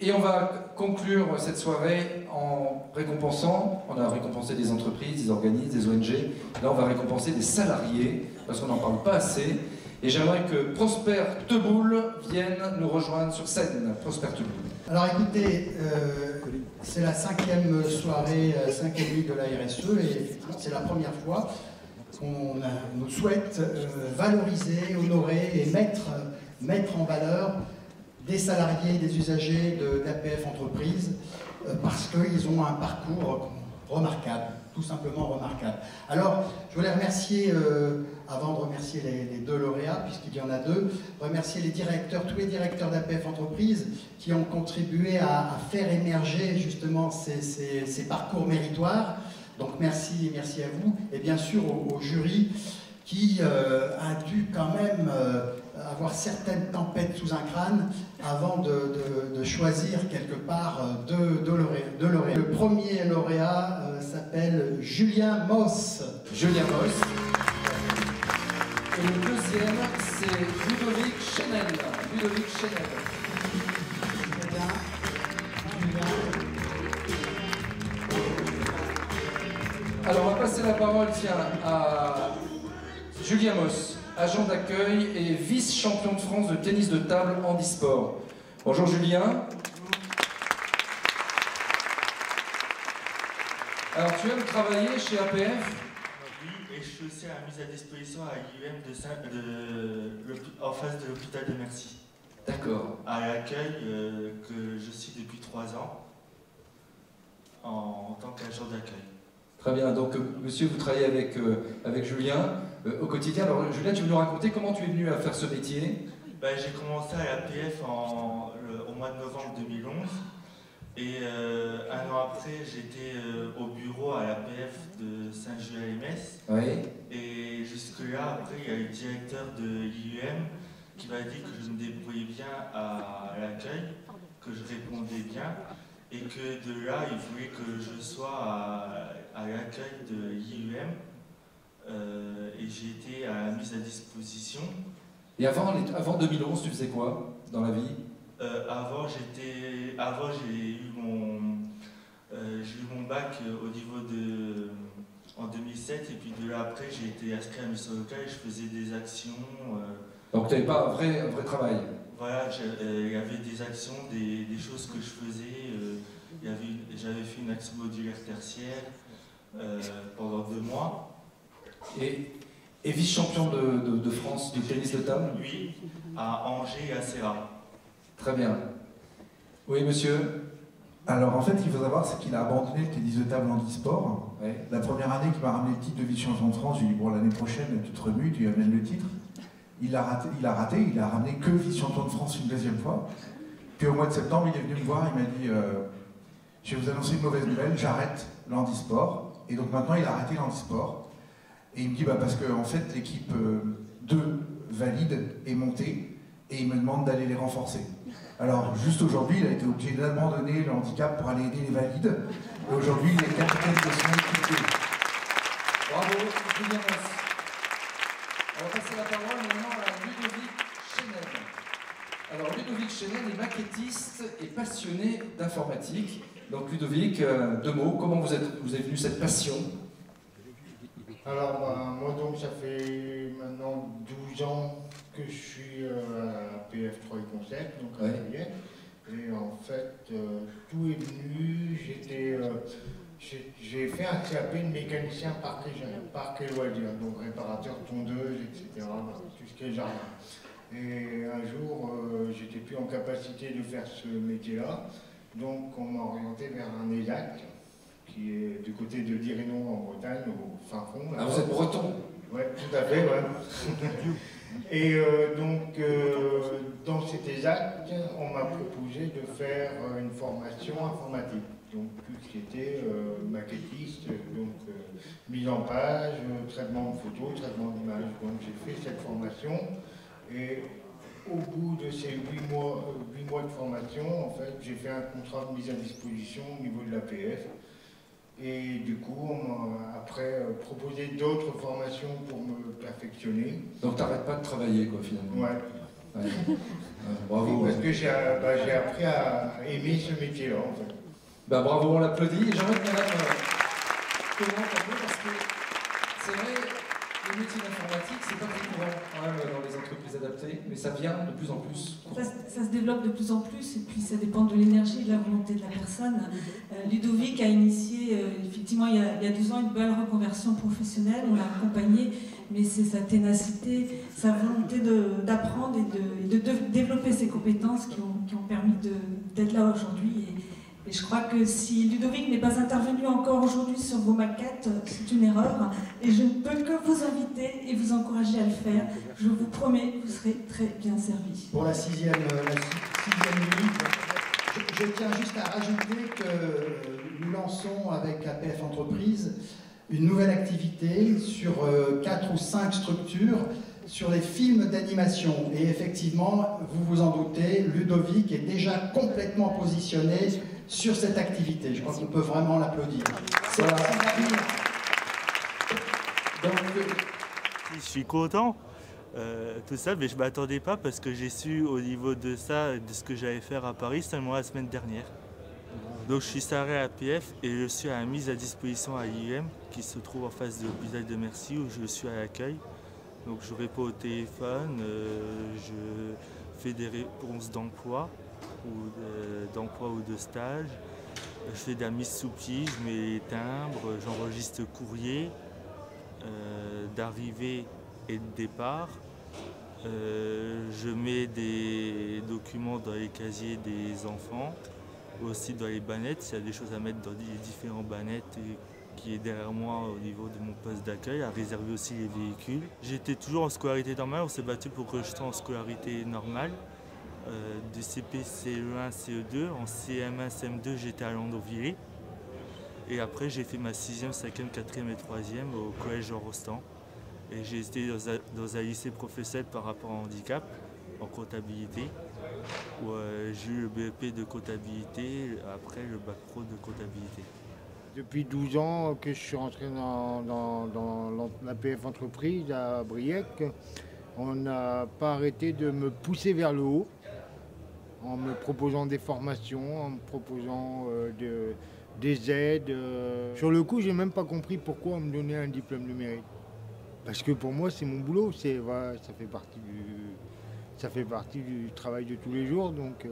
Et on va conclure cette soirée en récompensant, on a récompensé des entreprises, des organismes, des ONG, là on va récompenser des salariés, parce qu'on n'en parle pas assez. Et j'aimerais que Prosper Teboul vienne nous rejoindre sur scène. Prosper Teboul. Alors écoutez, c'est la 5e soirée, 5e nuit de la RSE, et effectivement c'est la première fois qu'on souhaite valoriser, honorer et mettre en valeur des salariés, des usagers d'APF Entreprises, parce qu'ils ont un parcours remarquable, tout simplement remarquable. Alors, je voulais remercier, avant de remercier les 2 lauréats, puisqu'il y en a 2, remercier les directeurs, tous les directeurs d'APF Entreprises qui ont contribué à faire émerger justement ces parcours méritoires. Donc merci à vous, et bien sûr au jury qui a dû quand même avoir certaines tempêtes sous un crâne avant de choisir quelque part deux lauréats. Le premier lauréat s'appelle Julien Moss. Julien Moss. Et le deuxième, c'est Ludovic Chenel. Ludovic Chenel. Alors on va passer la parole à Julien Moss, agent d'accueil et vice-champion de France de tennis de table handisport. Bonjour Julien. Alors tu aimes travailler chez APF? Oui, et je suis aussi à la mise à disposition à l'IUM en face de l'hôpital de Mercy. D'accord. À l'accueil que je suis depuis 3 ans en tant qu'agent d'accueil. Très bien, donc monsieur, vous travaillez avec Julien au quotidien. Alors Julien, tu veux nous raconter comment tu es venu à faire ce métier? J'ai commencé à l'APF au mois de novembre 2011 et 1 an après j'étais au bureau à l'APF de Saint-Gilles-à-Metz. Oui. Et jusque-là, après, il y a le directeur de l'IUM qui m'a dit que je me débrouillais bien à l'accueil, que je répondais bien. Et que de là, il voulait que je sois à l'accueil de l'IUM et j'ai été à la mise à disposition. Et avant 2011, tu faisais quoi dans la vie? Avant, j'ai eu mon bac au niveau en 2007 et puis de là après, j'ai été inscrit à la mission locale et je faisais des actions. Donc tu n'avais pas un vrai travail? Voilà, il y avait des actions, des choses que je faisais. J'avais fait une action modulaire tertiaire pendant 2 mois. Et vice-champion de France du tennis de table? Oui, à Angers et à Serra. Très bien. Oui, monsieur? Alors en fait, ce qu'il faut savoir, c'est qu'il a abandonné le tennis de table handisport. Ouais. La première année qu'il m'a ramené le titre de vice-champion de France, j'ai dit bon, l'année prochaine, tu te remues, tu amènes le titre. Il a raté, il a ramené que vice-champion de France une 2e fois. Puis au mois de septembre, il est venu me voir, il m'a dit je vais vous annoncer une mauvaise nouvelle, j'arrête l'handisport. Et donc maintenant, il a arrêté l'handisport. Et il me dit parce que en fait, l'équipe 2 valide est montée et il me demande d'aller les renforcer. Alors juste aujourd'hui, il a été obligé d'abandonner le handicap pour aller aider les valides. Et aujourd'hui, il est capitaine de son équipe. Bravo, Julien Moss. On va passer la parole maintenant à Ludovic Chenel. Alors Ludovic Chenel est maquettiste et passionné d'informatique. Donc Ludovic, 2 mots, comment vous est venue cette passion? Alors moi donc ça fait maintenant 12 ans que je suis à PF3 et Concept, donc à Juliette. Et en fait tout est venu, j'ai fait un CAP de mécanicien parc et loisirs, donc réparateur, tondeuse, etc. Tout ce qui est jardin. Et un jour, j'étais plus en capacité de faire ce métier-là, donc on m'a orienté vers un ESAC, qui est du côté de Dirinon en Bretagne, au fin fond. Ah, vous êtes breton? Oui, tout à fait, ouais. Et donc, dans cet ESAC, on m'a proposé de faire une formation informatique. Donc, tout ce qui était maquettiste, donc mise en page, traitement de photos, traitement d'images. Donc, j'ai fait cette formation. Et au bout de ces 8 mois de formation, en fait, j'ai fait un contrat de mise à disposition au niveau de l'APF. Et du coup, on m'a après proposé d'autres formations pour me perfectionner. Donc tu n'arrêtes pas de travailler, quoi, finalement? Ouais. Ouais. Bravo. Parce que j'ai appris à aimer ce métier-là, en fait. Bah, bravo, on l'applaudit. J'aimerais que madame commente un peu parce que c'est vrai, le métier d'informatique, c'est pas très courant quand même dans les entreprises adaptées, mais ça vient de plus en plus. Ça se développe de plus en plus et puis ça dépend de l'énergie et de la volonté de la personne. Ludovic a initié effectivement il y a 12 ans une belle reconversion professionnelle, on l'a accompagné, mais c'est sa ténacité, sa volonté d'apprendre et de développer ses compétences qui ont permis d'être là aujourd'hui. Et je crois que si Ludovic n'est pas intervenu encore aujourd'hui sur vos maquettes, c'est une erreur. Et je ne peux que vous inviter et vous encourager à le faire. Je vous promets que vous serez très bien servis. Pour la sixième nuit, je tiens juste à rajouter que nous lançons avec APF Entreprises une nouvelle activité sur 4 ou 5 structures sur les films d'animation. Et effectivement, vous vous en doutez, Ludovic est déjà complètement positionné sur cette activité. Je crois qu'on peut vraiment l'applaudir. C'est l'avenir. Je suis content, tout ça, mais je ne m'attendais pas parce que j'ai su au niveau de ça, de ce que j'allais faire à Paris seulement la semaine dernière. Donc je suis salarié à APF et je suis à la mise à disposition à l'IUM qui se trouve en face de l'hôpital de Mercy où je suis à l'accueil. Donc je réponds au téléphone, je fais des réponses d'emploi ou de stage. Je fais de la mise sous pli, je mets les timbres, j'enregistre courrier d'arrivée et de départ. Je mets des documents dans les casiers des enfants, aussi dans les bannettes, s'il y a des choses à mettre dans les différents bannettes qui est derrière moi au niveau de mon poste d'accueil, à réserver aussi les véhicules. J'étais toujours en scolarité normale, on s'est battu pour que je sois en scolarité normale. De CP, CE1, CE2, en CM1, CM2 j'étais à Landonvillers. Et après j'ai fait ma 6e, 5e, 4e et 3e au collège Jean Rostand. Et j'ai été dans un lycée professionnel par rapport à handicap, en comptabilité, où j'ai eu le BEP de comptabilité, après le bac pro de comptabilité. Depuis 12 ans que je suis rentré dans l'APF Entreprise à Briec, on n'a pas arrêté de me pousser vers le haut en me proposant des formations, en me proposant des aides. Sur le coup, je n'ai même pas compris pourquoi on me donnait un diplôme de mérite. Parce que pour moi, c'est mon boulot, voilà, ça fait partie du travail de tous les jours. Donc,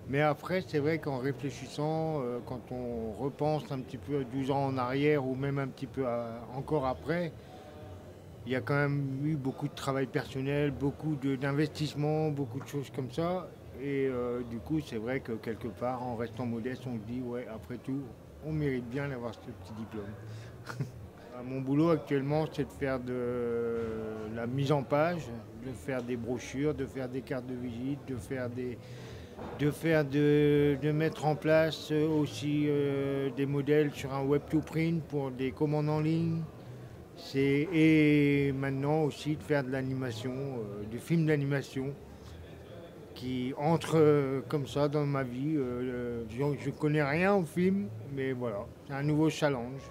mais après, c'est vrai qu'en réfléchissant, quand on repense un petit peu 12 ans en arrière ou même un petit peu encore après, il y a quand même eu beaucoup de travail personnel, beaucoup d'investissement, beaucoup de choses comme ça. Et du coup, c'est vrai que quelque part, en restant modeste, on se dit, ouais, après tout, on mérite bien d'avoir ce petit diplôme. Mon boulot actuellement, c'est de faire de la mise en page, de faire des brochures, de faire des cartes de visite, de mettre en place aussi des modèles sur un web to print pour des commandes en ligne. Et maintenant aussi de faire de l'animation, du film d'animation qui entre comme ça dans ma vie. Je ne connais rien au film, mais voilà, c'est un nouveau challenge.